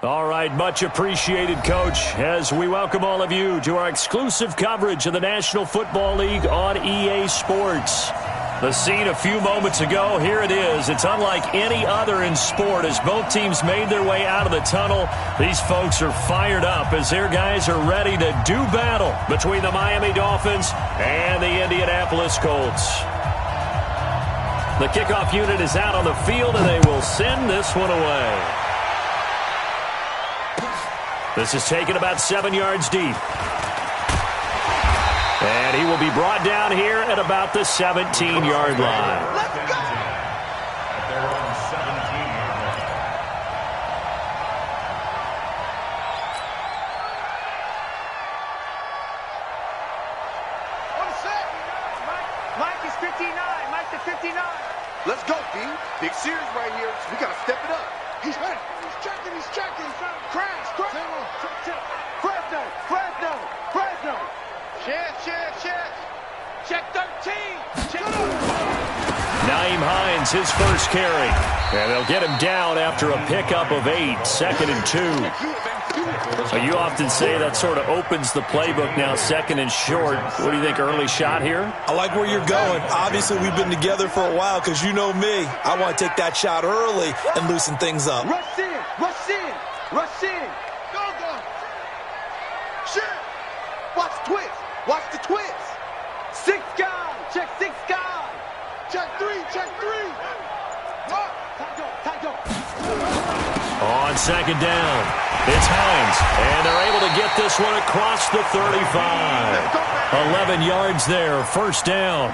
All right, much appreciated, Coach, as we welcome all of you to our exclusive coverage of the National Football League on EA Sports. The scene a few moments ago, here it is. It's unlike any other in sport as both teams made their way out of the tunnel. These folks are fired up as their guys are ready to do battle between the Miami Dolphins and the Indianapolis Colts. The kickoff unit is out on the field, and they will send this one away. This is taken about 7 yards deep. And he will be brought down here at about the 17-yard line. Let's go! At their own 17-yard line. On set. Mike is 59. Mike to 59. Let's go, D. Big series right here. We got to step it up. He's hurt. He's checking. Crash. Fresno. Check 13. Naeem Hines, his first carry. And they'll get him down after a pickup of 8, 2nd and 2. So you often say that sort of opens the playbook now, 2nd and short. What do you think, early shot here? I like where you're going. Obviously, we've been together for a while because you know me. I want to take that shot early and loosen things up. Rush in. Go. Shit. Watch the twist. 6 guys. Check 6 guys. Check three. Taco. On 2nd down, it's Hines. And they're able to get this one across the 35. 11 yards there, first down.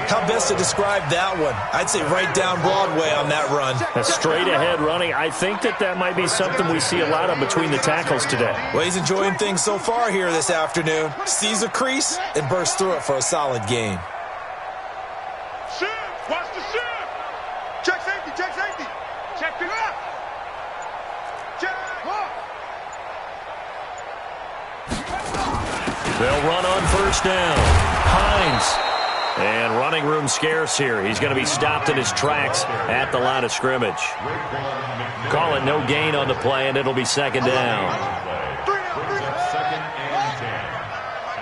How best to describe that one? I'd say right down Broadway on that run. A straight-ahead running. I think that might be something we see a lot of between the tackles today. Well, he's enjoying things so far here this afternoon. Sees a crease and bursts through it for a solid gain. Shift. Watch the shift. Check safety. Check it up. They'll run on first down. Hines. And running room scarce here. He's going to be stopped in his tracks at the line of scrimmage. Call it no gain on the play, and it'll be 2nd down. Brings up 2nd and 10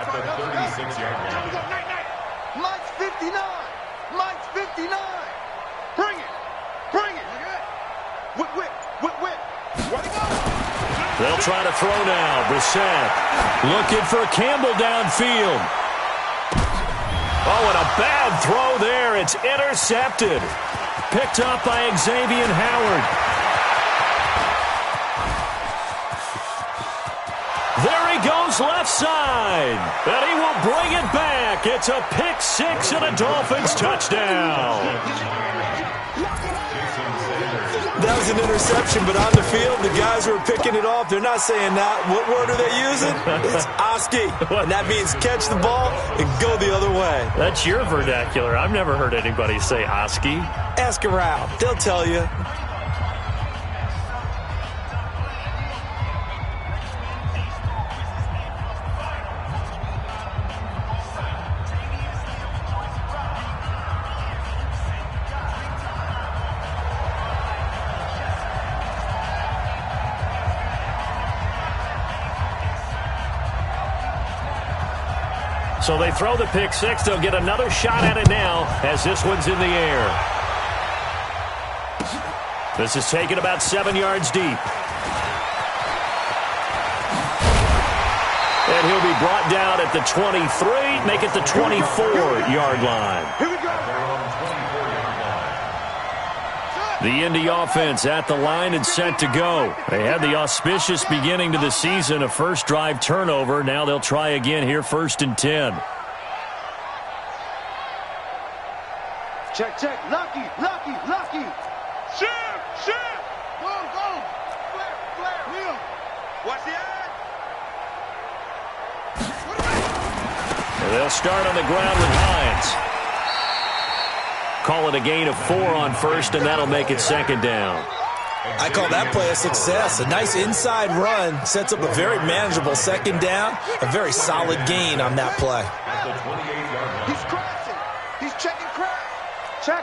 at the 36-yard line. Mike's 59. Bring it. Whip. Where'd he go? They'll try to throw now. Brissett looking for Campbell downfield. Oh, and a bad throw there. It's intercepted. Picked up by Xavier Howard. There he goes left side. And he will bring it back. It's a pick 6 and a Dolphins touchdown. That was an interception, but on the field, the guys who are picking it off, they're not saying that. What word are they using? It's Oski. And that means catch the ball and go the other way. That's your vernacular. I've never heard anybody say Oski. Ask around. They'll tell you. So they throw the pick 6. They'll get another shot at it now as this one's in the air. This is taken about 7 yards deep. And he'll be brought down at the 23, make it the 24-yard line. Here we go. The Indy offense at the line and set to go. They had the auspicious beginning to the season, a first drive turnover. Now they'll try again here, 1st and 10. Check. Lucky. Shift. Go. Flare. Wheel. Watch the eye. And they'll start on the ground with Hines. Call it a gain of 4 on first, and that'll make it 2nd down. I call that play a success. A nice inside run sets up a very manageable 2nd down. A very solid gain on that play. He's crashing. He's checking crash. Check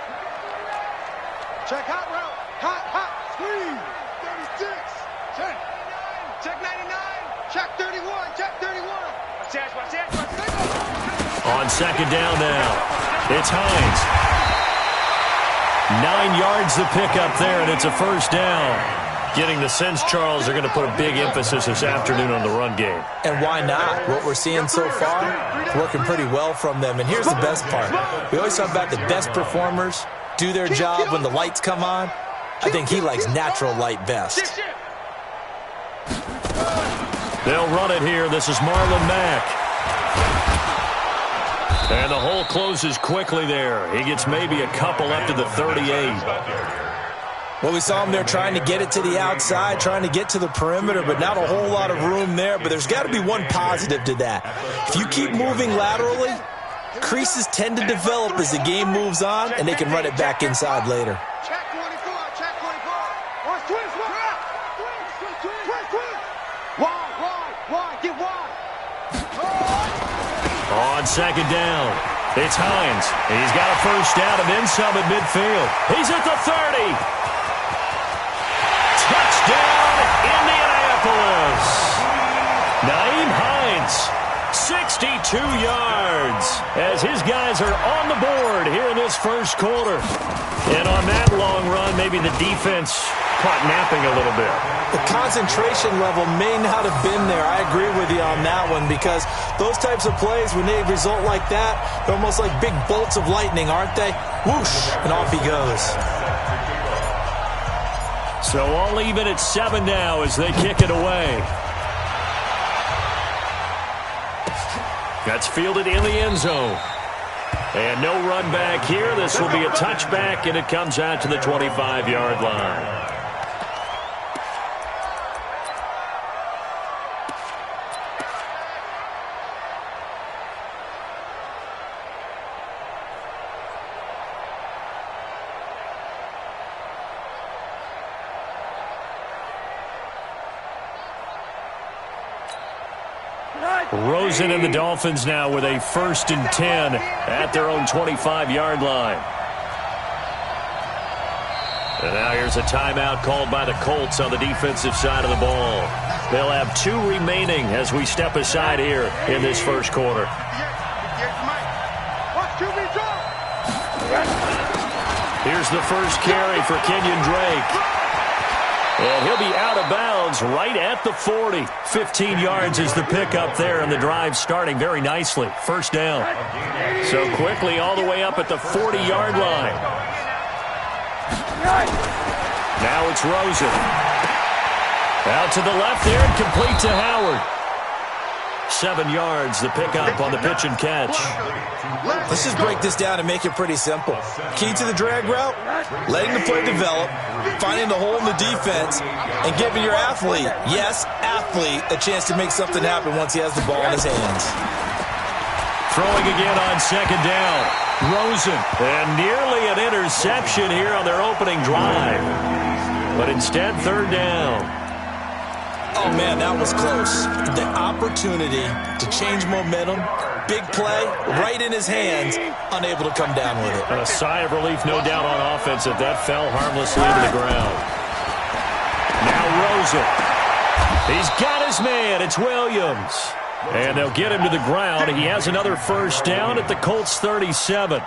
hot route. Hot. Squeeze. 36. Check. Check 99. Check 31. Check 31. Watch that, watch that, watch that. On second down now, it's Hines. 9 yards the pickup there, and it's a first down. Getting the sense, Charles, they're going to put a big emphasis this afternoon on the run game. And why not? What we're seeing so far, it's working pretty well from them. And here's the best part. We always talk about the best performers do their job when the lights come on. I think he likes natural light best. They'll run it here. This is Marlon Mack. And the hole closes quickly there. He gets maybe a couple up to the 38. Well, we saw him there trying to get it to the outside, trying to get to the perimeter, but not a whole lot of room there. But there's got to be one positive to that. If you keep moving laterally, creases tend to develop as the game moves on, and they can run it back inside later. Check 24. Check 24. Watch twist. Wide. Get wide. On second down, it's Hines. He's got a first down and then some at midfield. He's at the 30. Touchdown, Indianapolis. Nyheim Hines, 62 yards as his guys are on the board here in this first quarter. And on that long run, maybe the defense caught napping a little bit. The concentration level may not have been there. I agree with you on that one because those types of plays, when they result like that, they're almost like big bolts of lightning, aren't they? Whoosh, and off he goes. So all even at 7 now as they kick it away. That's fielded in the end zone. And no run back here. This will be a touchback, and it comes out to the 25-yard line. Rosen and the Dolphins now with a 1st and 10 at their own 25-yard line. And now here's a timeout called by the Colts on the defensive side of the ball. They'll have 2 remaining as we step aside here in this first quarter. Here's the first carry for Kenyon Drake. And he'll be out of bounds right at the 40. 15 yards is the pickup there, and the drive starting very nicely. First down. So quickly all the way up at the 40-yard line. Now it's Rosen. Out to the left there and complete to Howard. 7 yards, the pickup on the pitch and catch. Let's just break this down and make it pretty simple. Key to the drag route, letting the play develop, finding the hole in the defense, and giving your athlete, yes, athlete, a chance to make something happen once he has the ball in his hands. Throwing again on second down. Rosen. And nearly an interception here on their opening drive. But instead, 3rd down. Oh, man, that was close. The opportunity to change momentum, big play, right in his hands, unable to come down with it. A sigh of relief, no doubt, on offense if that fell harmlessly to the ground. Now Rosen. He's got his man. It's Williams. And they'll get him to the ground. He has another first down at the Colts 37.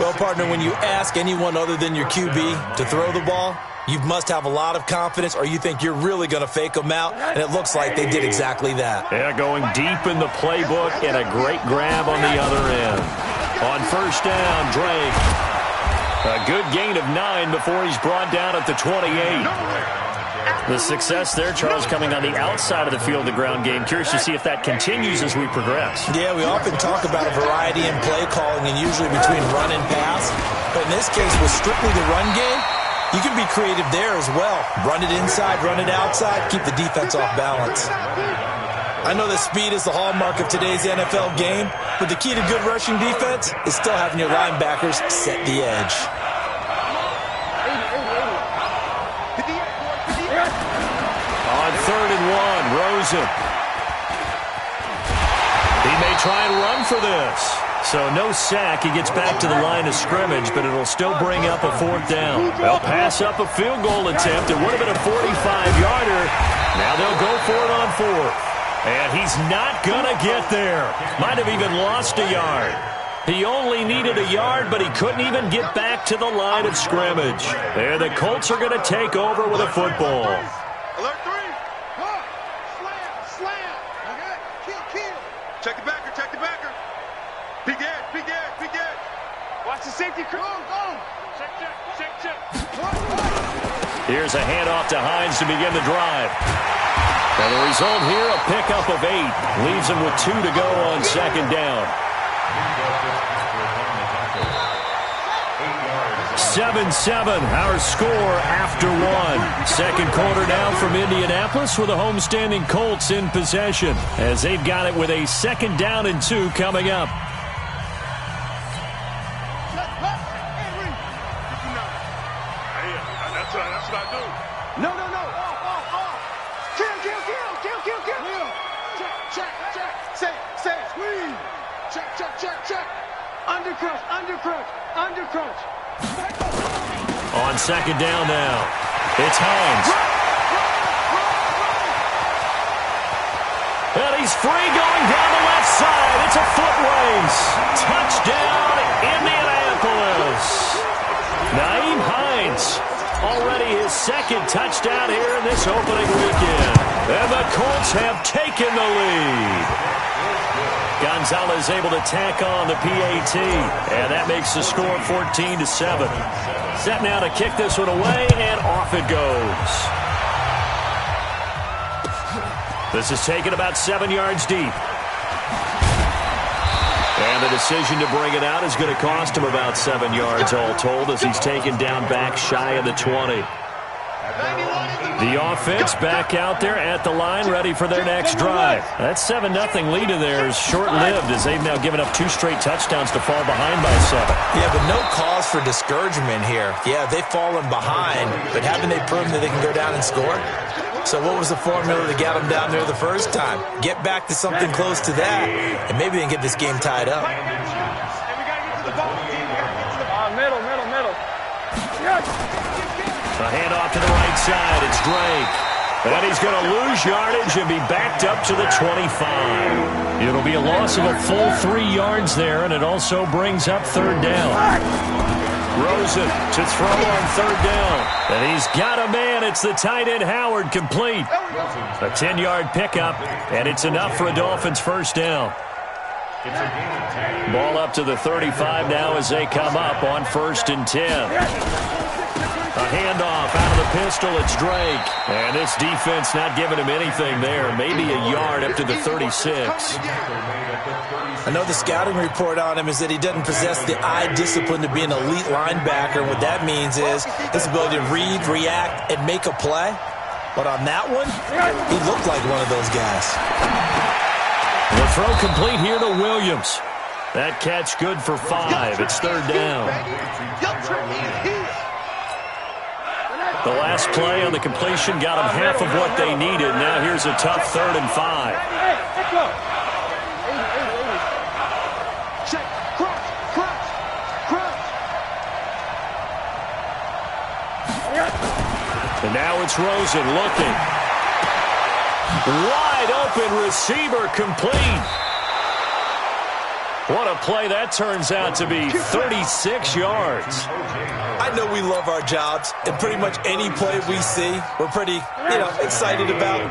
Well, partner, when you ask anyone other than your QB to throw the ball, you must have a lot of confidence, or you think you're really going to fake them out, and it looks like they did exactly that. Yeah, going deep in the playbook and a great grab on the other end. On first down, Drake. A good gain of 9 before he's brought down at the 28. The success there, Charles, coming on the outside of the field, the ground game. Curious to see if that continues as we progress. Yeah, we often talk about a variety in play calling and usually between run and pass. But in this case, with strictly the run game, you can be creative there as well. Run it inside, run it outside, keep the defense off balance. I know that speed is the hallmark of today's NFL game, but the key to good rushing defense is still having your linebackers set the edge. On 3rd and 1, Rosen. He may try and run for this. So no sack. He gets back to the line of scrimmage, but it'll still bring up a 4th down. They'll pass up a field goal attempt. It would have been a 45-yarder. Now they'll go for it on 4th. And he's not going to get there. Might have even lost a yard. He only needed a yard, but he couldn't even get back to the line of scrimmage. There, the Colts are going to take over with a football. Alert 3. Slam. Okay. Kill. Check the backer. Big Ed. Watch the safety. Go. Check. Here's a handoff to Hines to begin the drive. And the result here, a pickup of 8. Leaves him with 2 to go on 2nd down. 7-7, our score after 1. Second quarter now from Indianapolis with the homestanding Colts in possession as they've got it with a 2nd down and 2 coming up. That's what I do. No. Off. Kill. Check. Say. Squeeze. Check. Undercrunch. On 2nd down now, it's Hines. And he's free going down the left side. It's a foot race. Touchdown, Indianapolis. Nyheim Hines, already his 2nd touchdown here in this opening weekend. And the Colts have taken the lead. Gonzalez able to tack on the PAT, and that makes the score 14-7. Set now to kick this one away, and off it goes. This is taken about 7 yards deep. And the decision to bring it out is going to cost him about 7 yards all told as he's taken down back shy of the 20. The offense back out there at the line, ready for their next drive. That 7-0 lead of theirs short-lived as they've now given up 2 straight touchdowns to fall behind by 7. Yeah, but no cause for discouragement here. Yeah, they've fallen behind, but haven't they proven that they can go down and score? So what was the formula to get them down there the first time? Get back to something close to that, and maybe they can get this game tied up. Middle. A handoff to the right side. It's Drake. And he's going to lose yardage and be backed up to the 25. It'll be a loss of a full 3 yards there, and it also brings up 3rd down. Rosen to throw on 3rd down. And he's got a man. It's the tight end Howard complete. A 10-yard pickup, and it's enough for a Dolphins 1st down. Ball up to the 35 now as they come up on 1st and 10. A handoff out of the pistol. It's Drake. And this defense not giving him anything there. Maybe a yard up to the 36. I know the scouting report on him is that he doesn't possess the eye discipline to be an elite linebacker. What that means is his ability to read, react, and make a play. But on that one, he looked like one of those guys. The throw complete here to Williams. That catch good for 5. It's 3rd down. The last play on the completion got them half of what they needed. Now here's a tough 3rd and 5. And now it's Rosen looking. Wide open receiver complete. What a play that turns out to be. 36 yards. I know we love our jobs, and pretty much any play we see, we're pretty, excited about.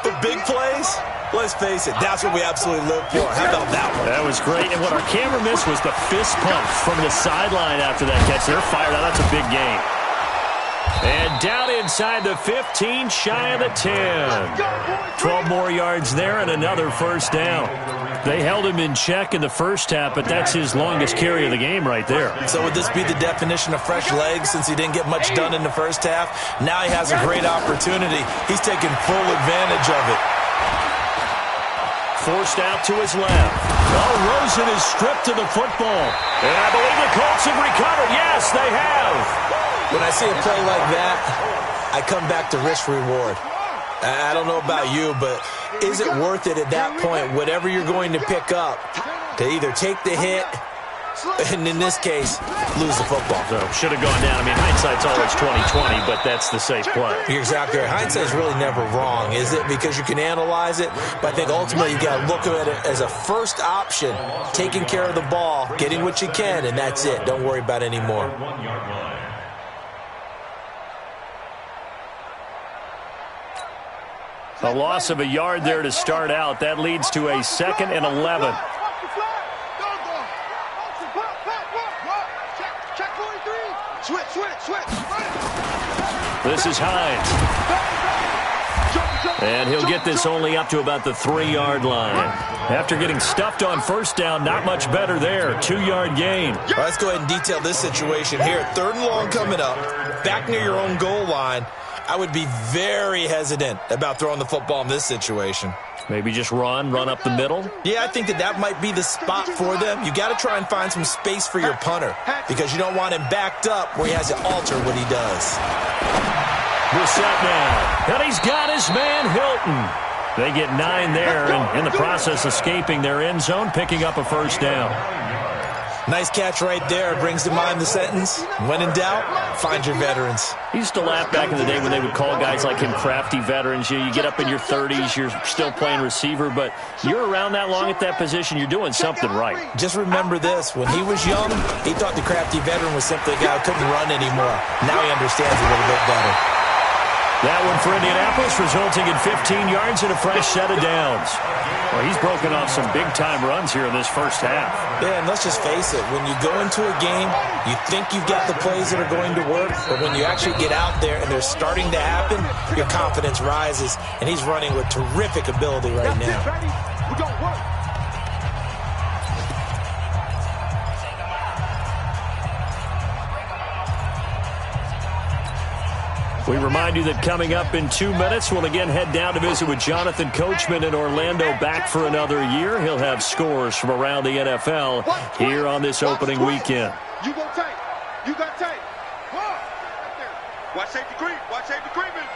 But big plays, let's face it, that's what we absolutely live for. How about that one? That was great. And what our camera missed was the fist pump from the sideline after that catch. They're fired out. That's a big game. And down inside the 15, shy of the 10. 12 more yards there and another 1st down. They held him in check in the first half, but that's his longest carry of the game right there. So would this be the definition of fresh legs since he didn't get much done in the first half? Now he has a great opportunity. He's taking full advantage of it. Forced out to his left. Oh, Rosen is stripped to the football. And I believe the Colts have recovered. Yes, they have. When I see a play like that, I come back to risk-reward. I don't know about you, but is it worth it at that point, whatever you're going to pick up, to either take the hit And in this case, lose the football. So should have gone down. I mean, hindsight's always 20/20, but that's the safe play. You're exactly right. Hindsight's really never wrong, is it? Because you can analyze it, but I think ultimately you got to look at it as a first option, taking care of the ball, getting what you can, and that's it. Don't worry about any more. A loss of a yard there to start out. That leads to a 2nd and 11. This is Hines. And he'll get this only up to about the 3-yard line. After getting stuffed on first down, not much better there. 2-yard gain. Right, let's go ahead and detail this situation here. 3rd and long coming up. Back near your own goal line. I would be very hesitant about throwing the football in this situation. Maybe just run up the middle? Yeah, I think that might be the spot for them. You got to try and find some space for your punter because you don't want him backed up where he has to alter what he does. Brissett now, and he's got his man Hilton. They get 9 there, and in the process escaping their end zone, picking up a first down. Nice catch right there. Brings to mind the sentence, when in doubt, find your veterans. He used to laugh back in the day when they would call guys like him crafty veterans. You get up in your 30s, you're still playing receiver, but you're around that long at that position, you're doing something right. Just remember this. When he was young, he thought the crafty veteran was simply a guy who couldn't run anymore. Now he understands a little bit better. That one for Indianapolis, resulting in 15 yards and a fresh set of downs. Well, he's broken off some big-time runs here in this first half. Yeah, and let's just face it. When you go into a game, you think you've got the plays that are going to work, but when you actually get out there and they're starting to happen, your confidence rises, and he's running with terrific ability right now. We're going to work. We remind you that coming up in 2 minutes, we'll again head down to visit with Jonathan Coachman in Orlando, back for another year. He'll have scores from around the NFL here on this opening weekend. You go tight. You got tight. Watch safety creep. Watch safety creeping.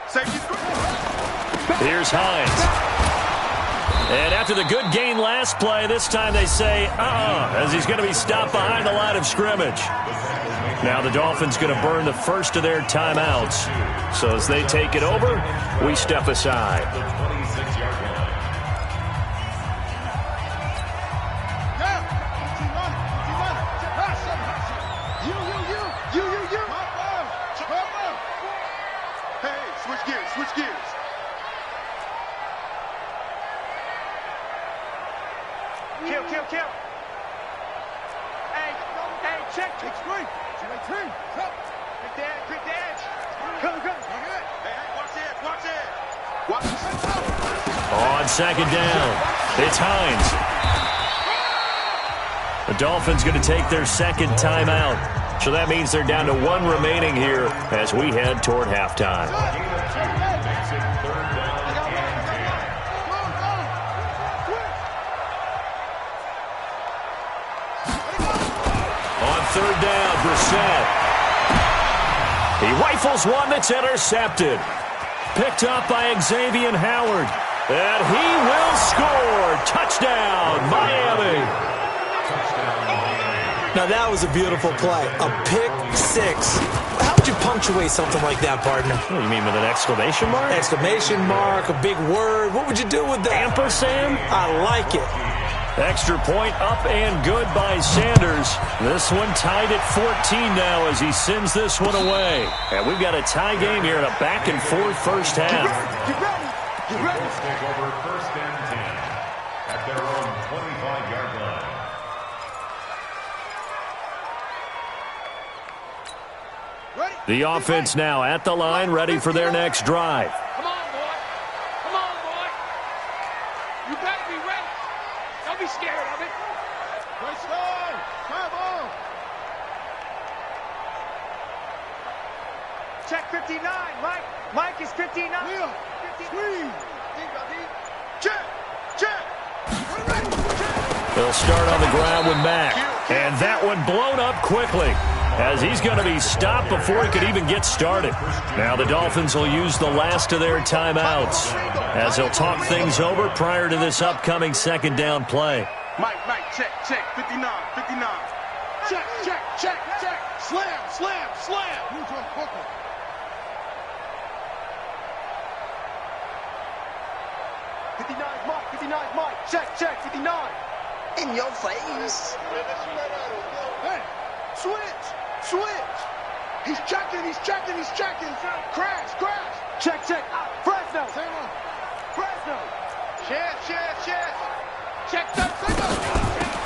Safety creep. Here's Hines. And after the good gain last play, this time they say, as he's going to be stopped behind the line of scrimmage. Now the Dolphins going to burn the first of their timeouts. So as they take it over, we step aside. Hey, switch gears, switch gears. Kill. Hey, check. Take screen. Quick dash. Come. Hey, watch it. On second down, it's Hines. The Dolphins going to take their second timeout. So that means they're down to 1 remaining here as we head toward halftime. On 3rd down, Brissett. He rifles one that's intercepted. Picked up by Xavier Howard. And he will score. Touchdown, Miami. Now that was a beautiful play. A pick 6. How would you punctuate something like that, partner? What do you mean, with an exclamation mark? Exclamation mark, a big word. What would you do with that? Ampersand? I like it. Extra point up and good by Sanders. This one tied at 14 now as he sends this one away. And we've got a tie game here in a back-and-forth first half. Get ready. Take over 1st and 10 at their own 25-yard line. Ready? The offense now at the line, ready for their next drive. Come on, boy. You better be ready. Don't be scared of it. Touchdown. Come on. Check 59. Mike is 59. Wheel. 53. Check. They'll start on the ground with Mack. And that one blown up quickly as he's going to be stopped before he could even get started. Now the Dolphins will use the last of their timeouts as they'll talk things over prior to this upcoming second down play. Mike, check, check. 59, 59. Check, check, check, check. Slam, slam, slam. Who's on Booker? 59's Mike, 59's Mike. Check, check, 59. In your face. Hey, switch, switch. He's checking, he's checking, he's checking. Crash, crash. Check, check. Fresno. Fresno. Check. Check that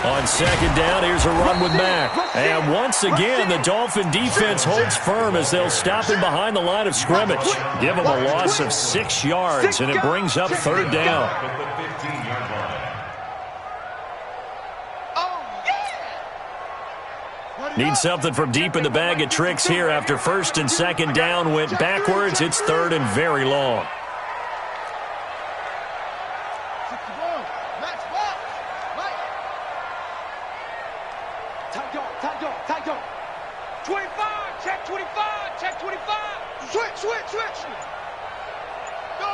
On second down, here's a run with Mack. And once again, the Dolphin defense holds firm as they'll stop him behind the line of scrimmage. Give him a loss of 6 yards, and it brings up third down. At the 15-yard line. Need something from deep in the bag of tricks here after first and second down went backwards. It's third and very long. Tight dog. 25, check 25, check 25. Switch. Go.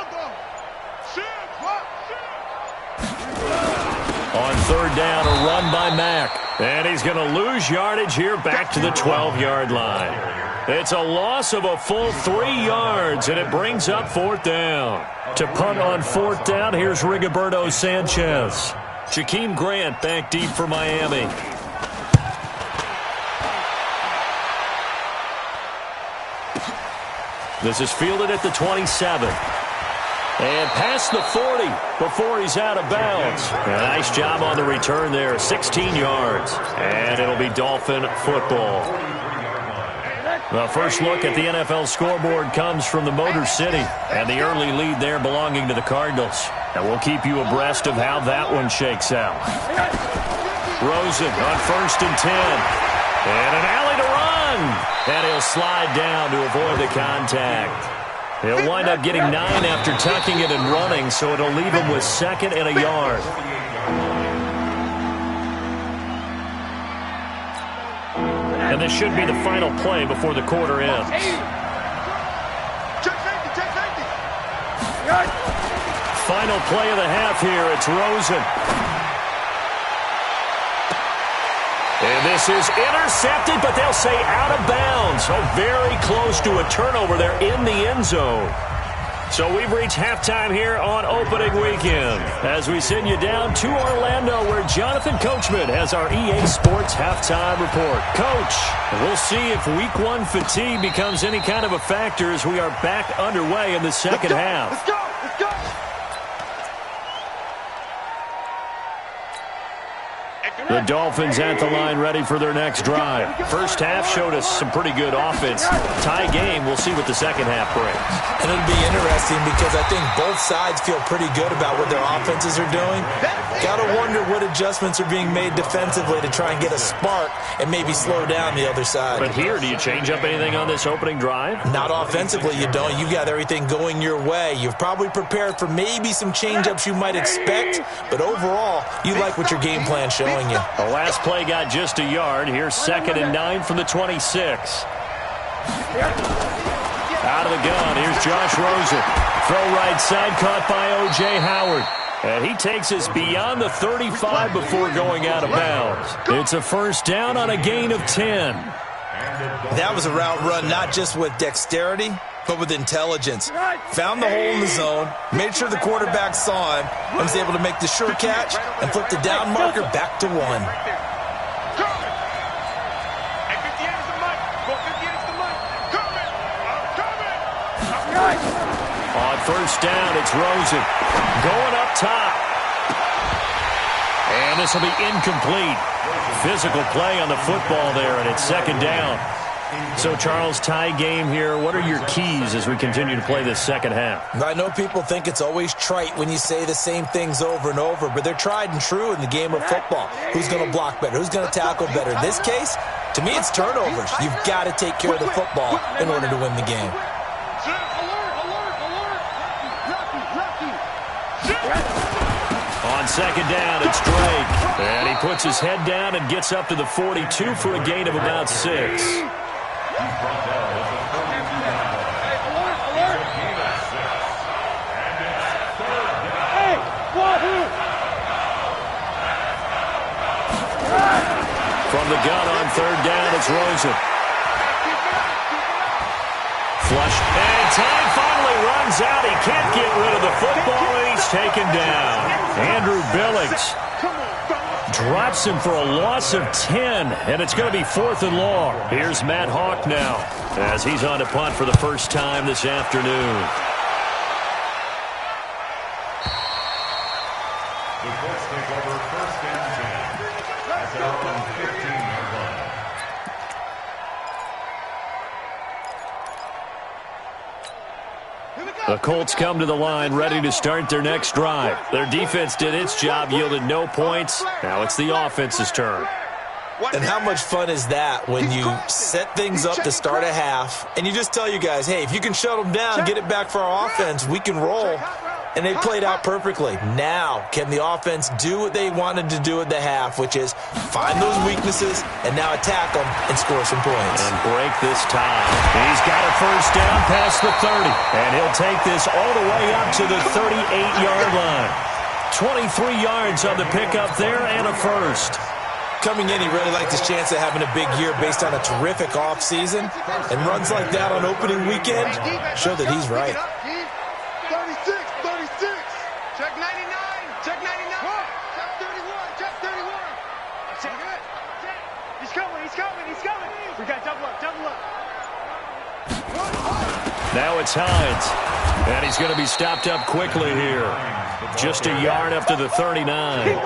On third down, a run by Mack. And he's going to lose yardage here back to the 12-yard line. It's a loss of a full 3 yards, and it brings up fourth down. To punt on fourth down, here's Rigoberto Sanchez. Jakeem Grant back deep for Miami. This is fielded at the 27. And past the 40 before he's out of bounds. A nice job on the return there, 16 yards. And it'll be Dolphin football. The first look at the NFL scoreboard comes from the Motor City, and the early lead there belonging to the Cardinals. And we'll keep you abreast of how that one shakes out. Rosen on first and 10. And an alley to run. And he'll slide down to avoid the contact. He'll wind up getting 9 after tucking it and running, so it'll leave him with second and a yard. And this should be the final play before the quarter ends. Check safety. Final play of the half here. It's Rosen. And this is intercepted, but they'll say out of bounds. So very close to a turnover there in the end zone. So we've reached halftime here on opening weekend as we send you down to Orlando where Jonathan Coachman has our EA Sports halftime report. Coach, we'll see if week 1 fatigue becomes any kind of a factor as we are back underway in the second half. Let's go. The Dolphins at the line ready for their next drive. First half showed us some pretty good offense. Tie game, we'll see what the second half brings. And it'll be interesting because I think both sides feel pretty good about what their offenses are doing. Got to wonder what adjustments are being made defensively to try and get a spark and maybe slow down the other side. But here, do you change up anything on this opening drive? Not offensively, you don't. You got everything going your way. You've probably prepared for maybe some change-ups you might expect, but overall, you like what your game plan's showing you. The last play got just a yard. Here's second and 9 from the 26. Out of the gun, here's Josh Rosen. Throw right side, caught by O.J. Howard. And he takes us beyond the 35 before going out of bounds. It's a first down on a gain of 10. That was a route run not just with dexterity, but with intelligence. Found the hole in the zone, made sure the quarterback saw him, and was able to make the sure catch and flip the down marker back to 1. On first down, it's Rosen. Going up top. And this will be incomplete. Physical play on the football there, and it's second down. So, Charles, tie game here. What are your keys as we continue to play this second half? I know people think it's always trite when you say the same things over and over, but they're tried and true in the game of football. Who's going to block better? Who's going to tackle better? In this case, to me, it's turnovers. You've got to take care of the football in order to win the game. On second down, it's Drake. And he puts his head down and gets up to the 42 for a gain of about 6. From the gun on third down, it's Rosen. Flush, and time finally runs out. He can't get rid of the football, and he's taken down. Andrew Billings drops him for a loss of 10, and it's going to be 4th and long. Here's Matt Hawk now, as he's on to punt for the first time this afternoon. The Colts take over 1st and 10. That's out on 15-yard line. The Colts come to the line ready to start their next drive. Their defense did its job, yielded no points. Now it's the offense's turn. And how much fun is that when you set things up to start a half and you just tell you guys, hey, if you can shut them down, get it back for our offense, we can roll. And they played out perfectly. Now, can the offense do what they wanted to do at the half, which is find those weaknesses and now attack them and score some points. And break this tie. He's got a first down past the 30. And he'll take this all the way up to the 38-yard line. 23 yards on the pickup there and a first. Coming in, he really liked his chance of having a big year based on a terrific offseason. And runs like that on opening weekend show that he's right. 36. Check 99. Check 99. Check 31. Check 31. Check it. He's coming. We got double up. Now it's Hines. And he's going to be stopped up quickly here. Just a yard up to the 39.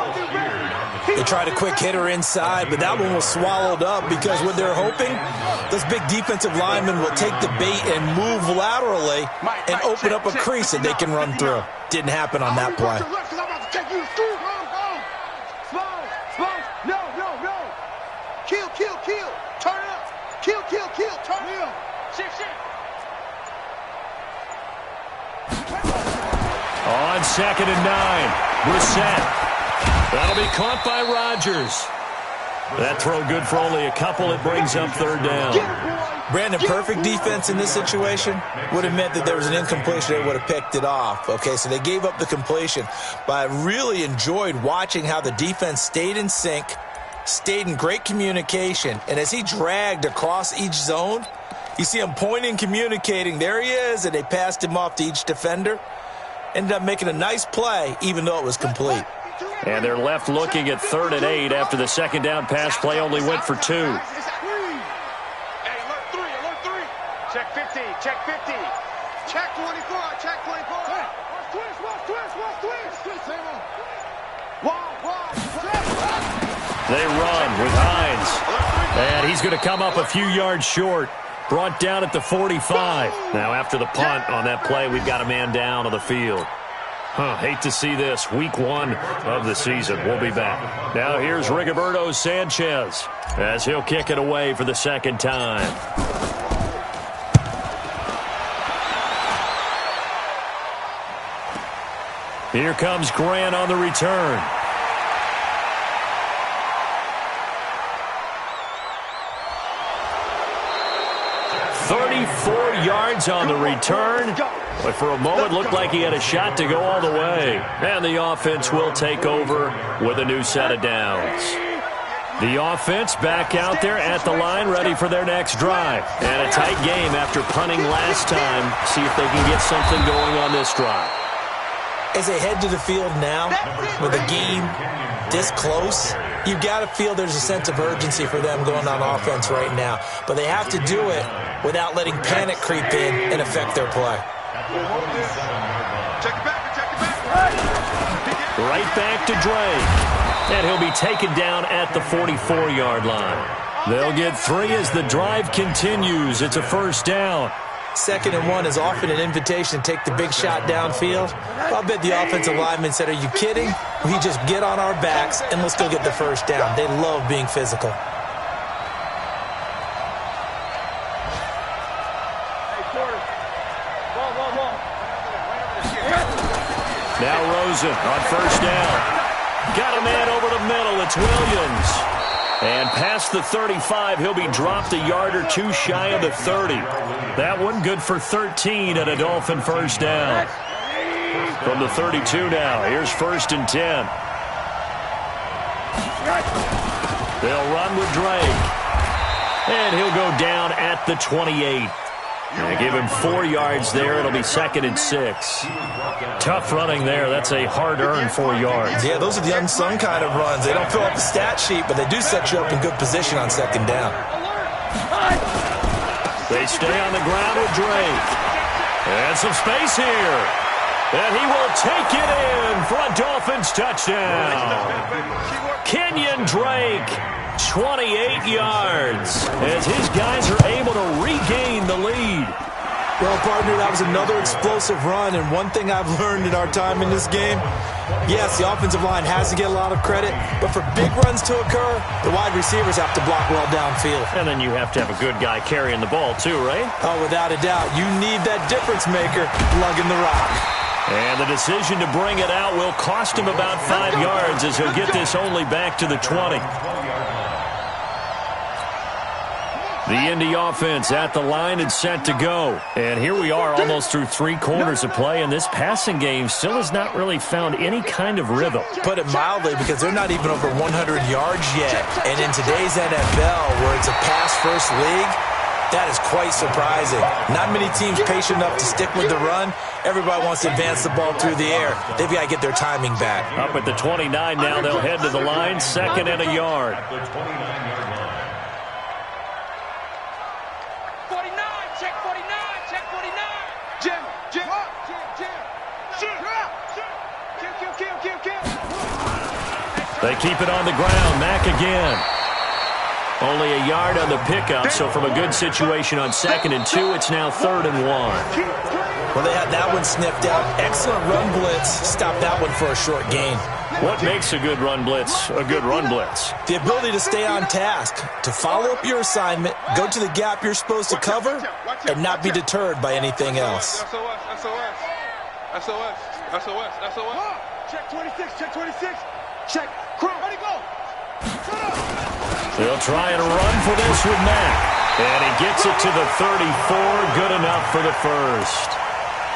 They tried a quick hitter inside, but that one was swallowed up because what they're hoping, those big defensive linemen will take the bait and move laterally and open up a crease that they can run through. Didn't happen on that play. No. Kill. Turn it up. Kill. Turn it up. Shit. On 2nd and 9. Brissett. That'll be caught by Rodgers. That throw good for only a couple. It brings up 3rd down. Brandon, perfect defense in this situation would have meant that there was an incompletion. They would have picked it off. Okay, so they gave up the completion. But I really enjoyed watching how the defense stayed in sync, stayed in great communication. And as he dragged across each zone, you see him pointing, communicating. There he is, and they passed him off to each defender. Ended up making a nice play, even though it was complete. And they're left looking at 3rd and 8 after the second down pass play only went for 2. Hey, alert 3. Check 50. Check 24. Hey, twist. They run with Hines. And he's going to come up a few yards short. Brought down at the 45. Now after the punt on that play, we've got a man down on the field. Hate to see this. Week 1 of the season. We'll be back. Now here's Rigoberto Sanchez as he'll kick it away for the 2nd time. Here comes Grant on the return. Yards on the return, but for a moment looked like he had a shot to go all the way. And the offense will take over with a new set of downs. The offense back out there at the line, ready for their next drive. And a tight game after punting last time. See if they can get something going on this drive. As they head to the field now, with the game this close, you've got to feel there's a sense of urgency for them going on offense right now. But they have to do it without letting panic creep in and affect their play. Check it back. Right back to Dre. And he'll be taken down at the 44-yard line. They'll get 3 as the drive continues. It's a 1st down. 2nd and 1 is often an invitation to take the big shot downfield. I'll bet the offensive lineman said, are you kidding? We just get on our backs and let's go get the 1st down. They love being physical. Now Rosen on 1st down. Got a man over the middle. It's Williams. And past the 35, he'll be dropped a yard or 2 shy of the 30. That one good for 13 and a Dolphin 1st down. From the 32 now, here's 1st and 10. They'll run with Drake. And he'll go down at the 28. They give him 4 yards there. It'll be 2nd and 6. Tough running there. That's a hard-earned 4 yards. Yeah, those are the unsung kind of runs. They don't fill up the stat sheet, but they do set you up in good position on 2nd down. They stay on the ground with Drake. And some space here. And he will take it in for a Dolphins touchdown. Kenyon Drake, 28 yards, as his guys are able to regain the lead. Well, partner, that was another explosive run, and one thing I've learned in our time in this game, yes, the offensive line has to get a lot of credit, but for big runs to occur, the wide receivers have to block well downfield. And then you have to have a good guy carrying the ball too, right? Oh, without a doubt. You need that difference maker lugging the rock. And the decision to bring it out will cost him about 5 yards as he'll get this only back to the 20. The Indy offense at the line and set to go. And here we are almost through 3 quarters of play, and this passing game still has not really found any kind of rhythm. Put it mildly, because they're not even over 100 yards yet. And in today's NFL, where it's a pass-first league, that is quite surprising. Not many teams patient enough to stick with the run. Everybody wants to advance the ball through the air. They've got to get their timing back. Up at the 29 now, they'll head to the line, 2nd and a yard. 49, check 49, check 49. Jim. Kill. They keep it on the ground. Mack again. Only a yard on the pickup, so from a good situation on 2nd and 2, it's now 3rd and 1. Well, they had that one sniffed out. Excellent run blitz. Stop that one for a short gain. What makes a good run blitz a good run blitz? The ability to stay on task, to follow up your assignment, go to the gap you're supposed to cover, and not be deterred by anything else. SOS. Check 26. Check. Crow. Ready, go. They'll try and run for this with Mack. And he gets it to the 34. Good enough for the first.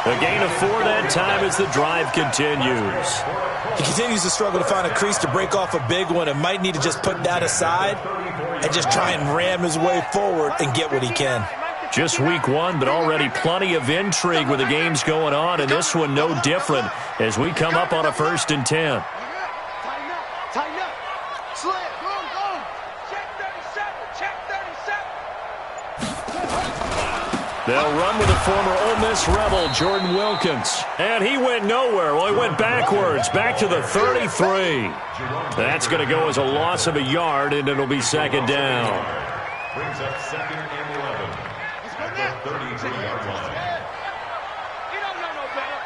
A gain of 4 that time as the drive continues. He continues to struggle to find a crease to break off a big one and might need to just put that aside and just try and ram his way forward and get what he can. Just week 1, but already plenty of intrigue with the games going on, and this one no different as we come up on a 1st and 10. Tighten up. Slam. Go. Check 37. They'll run with the former Ole Miss Rebel, Jordan Wilkins. And he went nowhere. Well, he went backwards, back to the 33. That's going to go as a loss of a yard, and it'll be 2nd down. Brings up 2nd and 11 at the 33-yard line. You don't know no better.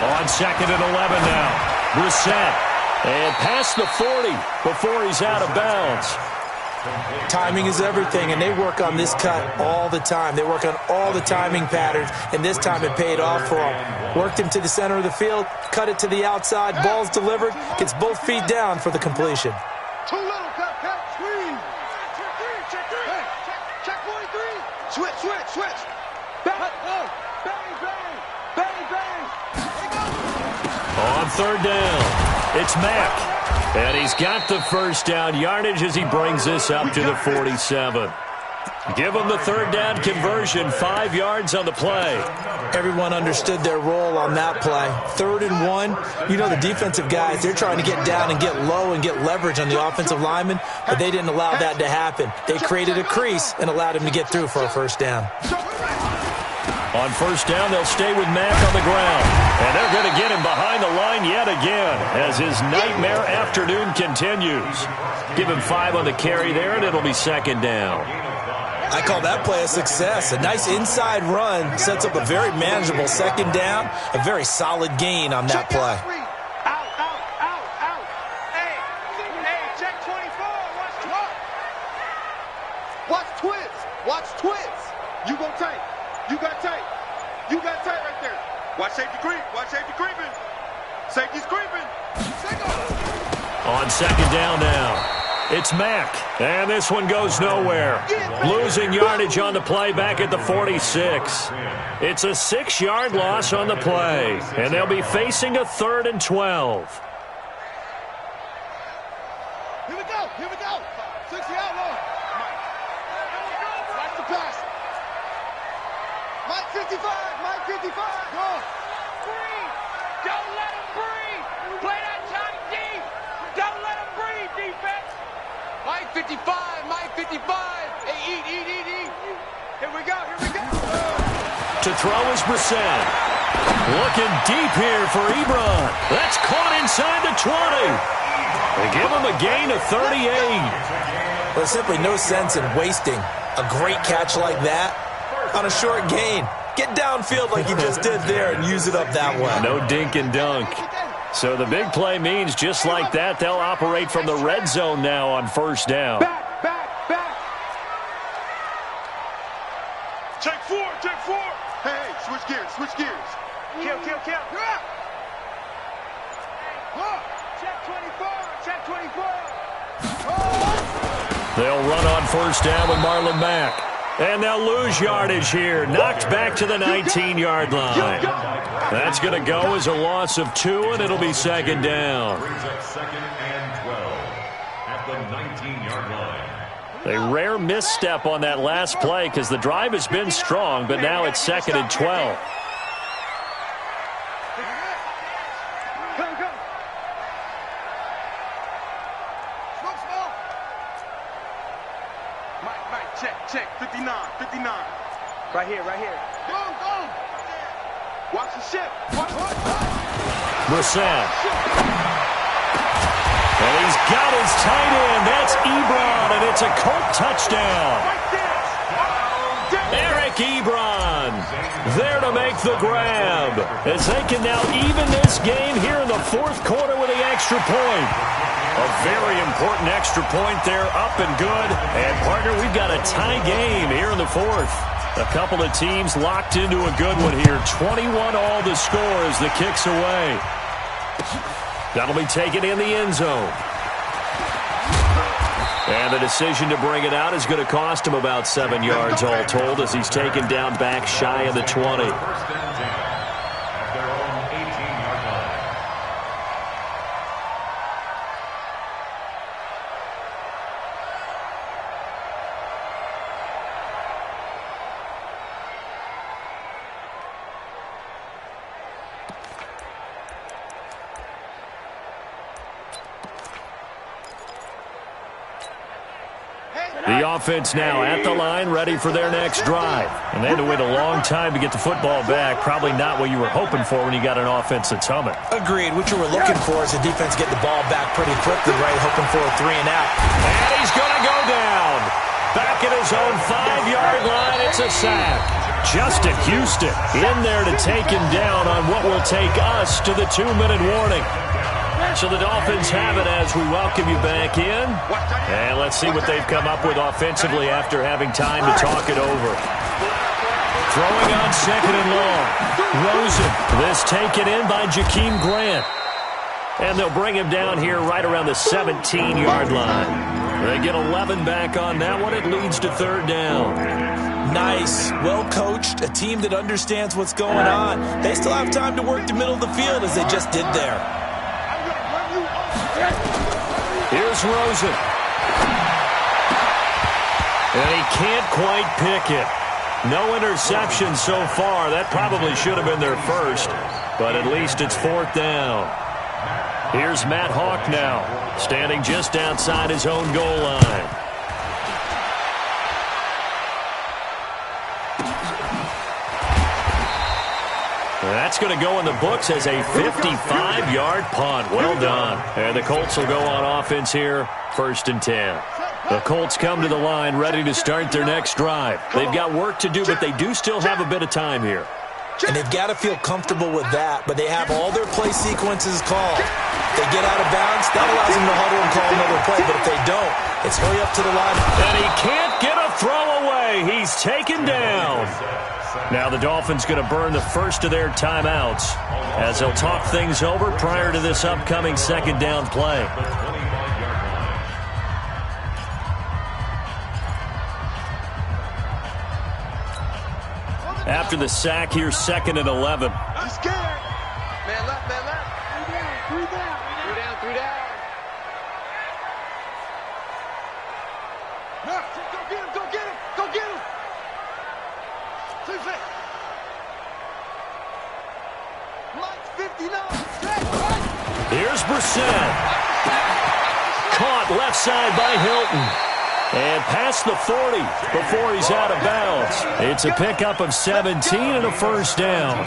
On 2nd and 11 now. Brissett. And past the 40 before he's out of bounds. Timing is everything, and they work on this cut all the time. They work on all the timing patterns, and this time it paid off for him. Worked him to the center of the field, cut it to the outside, ball's delivered, gets both feet down for the completion. Too little, cut. Squeeze. Check 43. Switch. Bang. On 3rd down, it's Mack. And he's got the first down yardage as he brings this up to the 47. Give him the 3rd down conversion, 5 yards on the play. Everyone understood their role on that play. 3rd and 1, you know the defensive guys, they're trying to get down and get low and get leverage on the offensive lineman, but they didn't allow that to happen. They created a crease and allowed him to get through for a 1st down. On 1st down, they'll stay with Mack on the ground. And they're going to get him behind the line yet again as his nightmare afternoon continues. Give him 5 on the carry there, and it'll be 2nd down. I call that play a success. A nice inside run sets up a very manageable 2nd down, a very solid gain on that play. Out. Hey, check 24. Watch twins. You go tight. You got tight right there. Watch safety creeping. Safety's creeping. On 2nd down now. It's Mack, and this one goes nowhere. Losing yardage on the play back at the 46. It's a 6-yard loss on the play, and they'll be facing a 3rd and 12. Here we go. 6-yard line. Watch the pass. Mike 55. Go. Breathe. Don't let him breathe. Play that time deep. Don't let him breathe, defense. Mike 55. Hey, eat. Here we go. To throw is Brissett. Looking deep here for Ebron. That's caught inside the 20. They give him a gain of 38. Well, there's simply no sense in wasting a great catch like that on a short gain. Get downfield like you just did there and use it up that way. No dink and dunk. So the big play means just like that, they'll operate from the red zone now on 1st down. Back. Take four. Hey, switch gears. Kill. Check 24. They'll run on 1st down with Marlon Mack. And they'll lose yardage here. Knocked back to the 19-yard line. That's going to go as a loss of 2, and it'll be 2nd down. Brings up 2nd and 12 at the 19-yard line. A rare misstep on that last play because the drive has been strong, but now it's 2nd and 12. Come. Mike, check. 59. Right here. Go. Watch the ship. Brissett. And he's got his tight end. That's Ebron, and it's a Colt touchdown. Eric Ebron there to make the grab as they can now even this game here in the 4th quarter with the extra point. A very important extra point there, up and good. And, partner, we've got a tie game here in the 4th. A couple of teams locked into a good one here. 21 all the score as the kick's away. That'll be taken in the end zone. And the decision to bring it out is going to cost him about 7 yards all told as he's taken down back shy of the 20. 1st and 10 at their own 18-yard line. The offense now at the line, ready for their next drive. And they had to wait a long time to get the football back. Probably not what you were hoping for when you got an offense that's humming. Agreed. What you were looking for is the defense get the ball back pretty quickly, right? Hoping for a 3 and out. And he's going to go down. Back at his own 5-yard line, it's a sack. Justin Houston in there to take him down on what will take us to the 2-minute warning. So the Dolphins have it as we welcome you back in. And let's see what they've come up with offensively after having time to talk it over. Throwing on 2nd and long. Rosen. This taken in by Jakeem Grant. And they'll bring him down here right around the 17-yard line. They get 11 back on that one. It leads to 3rd down. Nice, well-coached, a team that understands what's going on. They still have time to work the middle of the field as they just did there. Here's Rosen. And he can't quite pick it. No interception so far. That probably should have been their first, but at least it's 4th down. Here's Matt Hawk now, standing just outside his own goal line. That's going to go in the books as a 55-yard punt. Well done. And the Colts will go on offense here, 1st and 10. The Colts come to the line ready to start their next drive. They've got work to do, but they do still have a bit of time here. And they've got to feel comfortable with that, but they have all their play sequences called. If they get out of bounds, that allows them to huddle and call another play, but if they don't, it's hurry up to the line. And he can't get a throw away. He's taken down. Now the Dolphins going to burn the first of their timeouts as they'll talk things over prior to this upcoming 2nd down play. After the sack, here's 2nd and 11. He's scared. Man left, man left. Three down. Three down. Go get him, go get him, go get him. Mike 59. Here's Brissett. Caught left side by Hilton. And past the 40 before he's out of bounds. It's a pickup of 17 and a first down.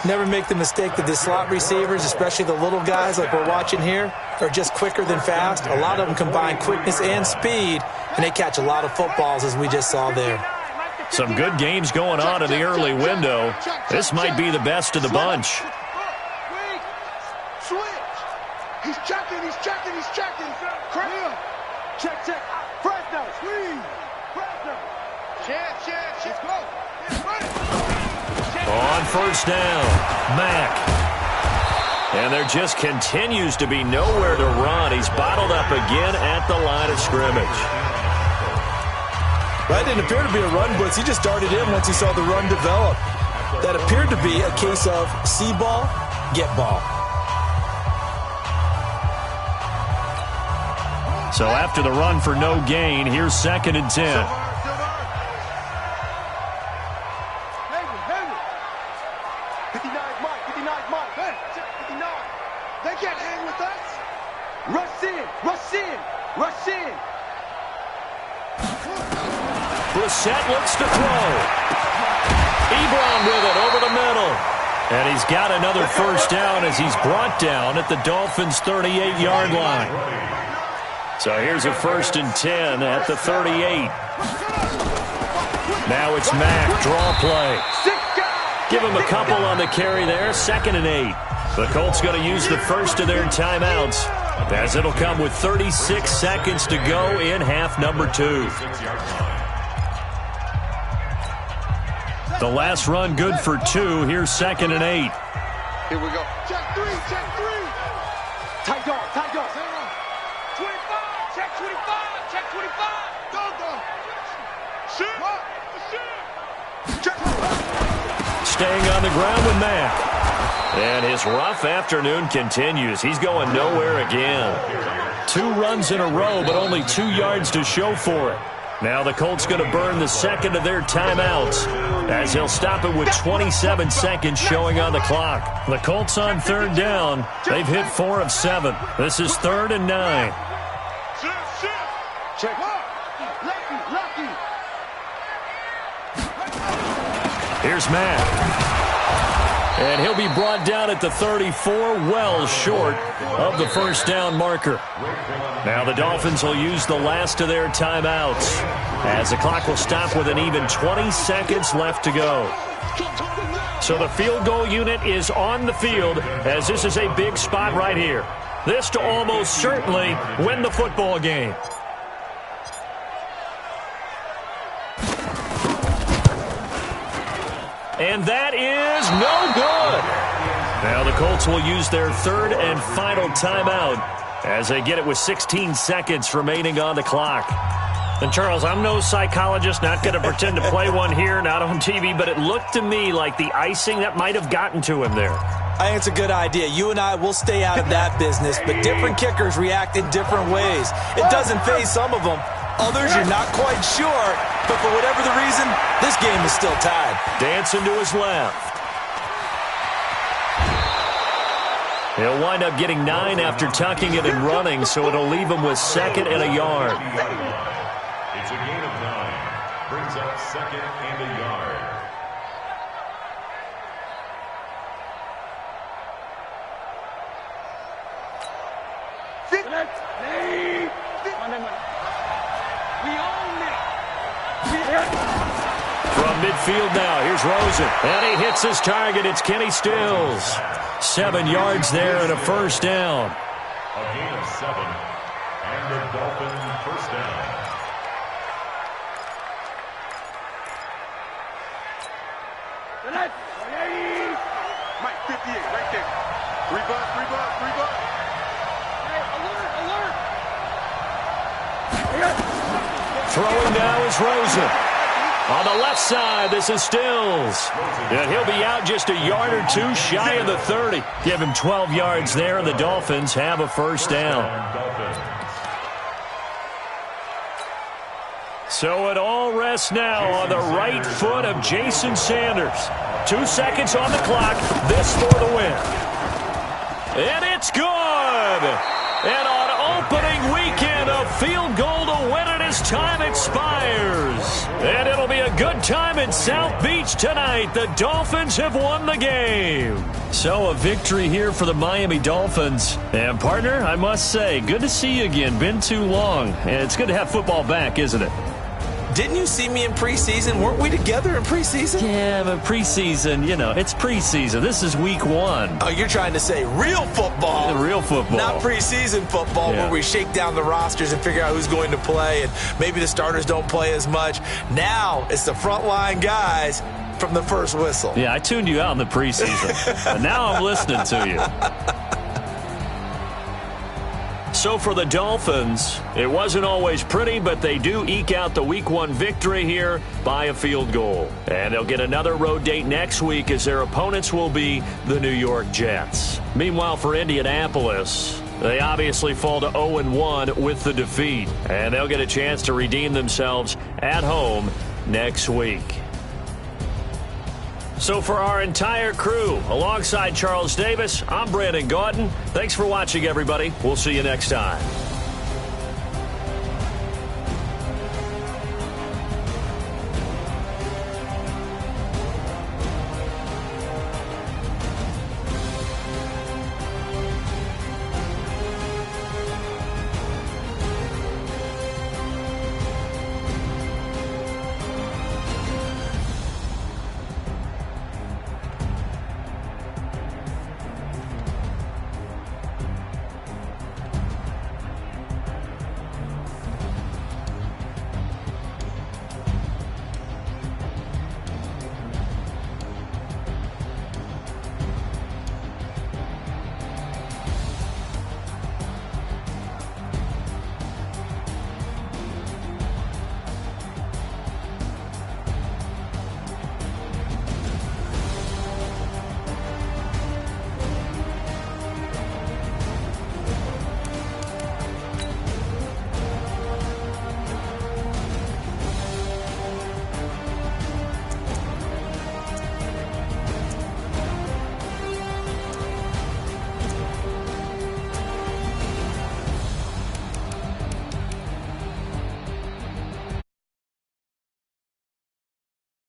Never make the mistake that the slot receivers, especially the little guys like we're watching here, are just quicker than fast. A lot of them combine quickness and speed, and they catch a lot of footballs, as we just saw there. Some good games going on in the early window. This might be the best of the bunch. Switch. He's checking. Check. Fresno. Squeeze. Fresno. Chance. Let's go. On first down, Mack. And there just continues to be nowhere to run. He's bottled up again at the line of scrimmage. That didn't appear to be a run blitz. He just darted in once he saw the run develop. That appeared to be a case of see ball, get ball. So after the run for no gain, here's 2nd and 10. Henry. 59 Mike. 59. They can't hang with us. Rush in. Brissett looks to throw. Ebron with it over the middle. And he's got another first down as he's brought down at the Dolphins' 38-yard line. So here's a 1st and 10 at the 38. Now it's Mack, draw play. Give him a couple on the carry there, 2nd and 8. The Colts going to use the first of their timeouts, as it'll come with 36 seconds to go in half number 2. The last run good for 2. Here's 2nd and 8. Here we go. Check three. Tight dog. 25. Check 25. Go. Shoot. Staying on the ground with Mack. And his rough afternoon continues. He's going nowhere again. 2 runs in a row, but only 2 yards to show for it. Now the Colts going to burn the second of their timeouts, as he'll stop it with 27 seconds showing on the clock. The Colts on 3rd down. They've hit 4 of 7. This is 3rd and 9. Check. Lucky. Here's Mack. And he'll be brought down at the 34, well short of the first down marker. Now the Dolphins will use the last of their timeouts, as the clock will stop with an even 20 seconds left to go. So the field goal unit is on the field, as this is a big spot right here. This to almost certainly win the football game. And that is no good. Now the Colts will use their 3rd and final timeout, as they get it with 16 seconds remaining on the clock. And Charles, I'm no psychologist, not going to pretend to play one here, not on TV, but it looked to me like the icing that might have gotten to him there. I think it's a good idea. You and I will stay out of that business, but different kickers react in different ways. It doesn't faze some of them. Others, you're not quite sure, but for whatever the reason, this game is still tied. Dancing to his left. He'll wind up getting 9 after tucking it and running, so it'll leave him with 2nd and a yard. It's a gain of 9. Brings up 2nd and a yard. From midfield now, here's Rosen. And he hits his target. It's Kenny Stills. 7 yards there and a first down. A gain of 7. And the Dolphin first down. Mike 58 right there. Rebut. Throwing now is Rosen. On the left side, this is Stills. And he'll be out just a yard or two shy of the 30. Give him 12 yards there, and the Dolphins have a first down. So it all rests now on the right foot of Jason Sanders. 2 seconds on the clock. This for the win. And it's good. And on opening weekend, a field goal to win it as time expires. And it'll be a good time in South Beach tonight. The Dolphins have won the game. So a victory here for the Miami Dolphins. And partner, I must say, good to see you again. Been too long. And it's good to have football back, isn't it? Didn't you see me in preseason? Weren't we together in preseason? Yeah, but preseason, it's preseason. This is week 1. Oh, you're trying to say real football. Real football. Not preseason football where we shake down the rosters and figure out who's going to play, and maybe the starters don't play as much. Now it's the frontline guys from the first whistle. Yeah, I tuned you out in the preseason. But now I'm listening to you. So for the Dolphins, it wasn't always pretty, but they do eke out the Week 1 victory here by a field goal. And they'll get another road date next week as their opponents will be the New York Jets. Meanwhile, for Indianapolis, they obviously fall to 0-1 with the defeat. And they'll get a chance to redeem themselves at home next week. So for our entire crew, alongside Charles Davis, I'm Brandon Gaudin. Thanks for watching, everybody. We'll see you next time.